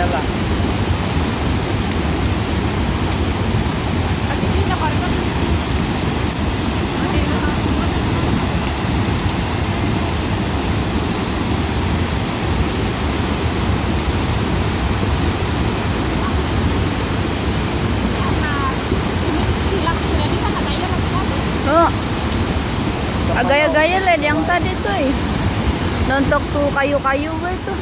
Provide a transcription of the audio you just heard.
Gaya lah. Oh, agaya-gaya lah yang tadi tuh. Nontok tuh kayu-kayu ba itu.